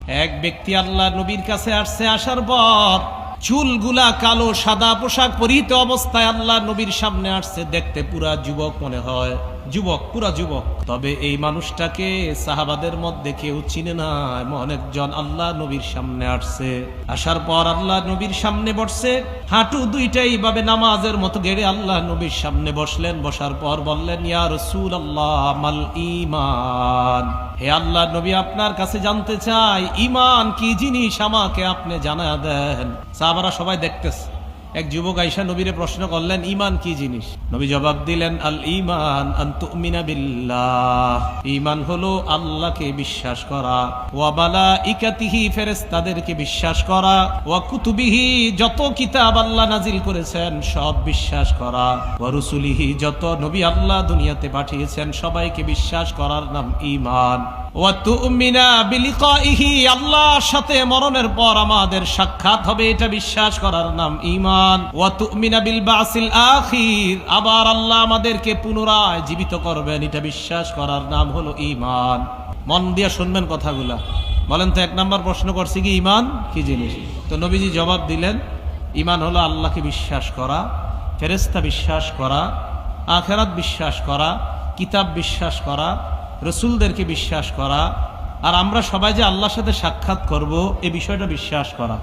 এক ব্যক্তি আল্লাহ নবীর কাছে আসছে, আসার পর চুলগুলা কালো, সাদা পোশাক পরিহিত অবস্থায় আল্লাহ নবীর সামনে আসছে। দেখতে পুরা যুবক মনে হয়, যুবক, পুরা যুবক। তবে এই মানুষটাকে সাহাবাদের মধ্যে কেউ চিনে না। এমন একজন আল্লাহ নবীর সামনে আসছে। আসার পর আল্লাহ নবীর সামনে বসছে, হাঁটু দুইটাই ভাবে নামাজের মতো গেড়ে আল্লাহ নবীর সামনে বসলেন। বসার পর বললেন, ইয়া রাসূলুল্লাহ মাল ঈমান। হে আল্লাহ নবী, আপনার কাছে জানতে চাই ঈমান কি জিনিস, আমাকে আপনি জানায়া দেন। সাহাবারা সবাই দেখতেছে। এক যুবক আয়েশা নবীরে প্রশ্ন করলেন, ঈমান কি জিনিস? নবী জবাব দিলেন, আল ঈমান আন তুমিনা বিল্লাহ। ঈমান হলো আল্লাহকে বিশ্বাস করা, ওয়া মালাইকাতিহি, ফেরেশতাদেরকে বিশ্বাস করা, ওয়া কুতুবিহি, যত কিতাব আল্লাহ নাজিল করেছেন সব বিশ্বাস করা, ওয়া রুসুলিহি, যত নবী আল্লাহ দুনিয়াতে পাঠিয়েছেন সবাইকে বিশ্বাস করার নাম ঈমান। ওয়া তুমিনা বিলিকাইহি, আল্লাহর সাথে মরণের পর আমাদের সাক্ষাৎ হবে, এটা বিশ্বাস করার নাম ঈমান। ওয়া তুমিনা বিল বাসিল আখির, আবার আল্লাহ আমাদেরকে পুনরায় জীবিত করবেন, এটা বিশ্বাস করার নাম হলো ঈমান। মন দিয়ে শুনবেন কথাগুলা। বলেন তো, এক নাম্বার প্রশ্ন করছি কি ঈমান কি জিনিস? তো নবীজি জবাব দিলেন, ঈমান হলো আল্লাহকে বিশ্বাস করা, ফেরেশতা বিশ্বাস করা, আখিরাত বিশ্বাস করা, কিতাব বিশ্বাস করা, রসুলদেরকে বিশ্বাস করা, আর আমরা সবাই যে আল্লাহর সাথে সাক্ষাৎ করব এই বিষয়টা বিশ্বাস করা।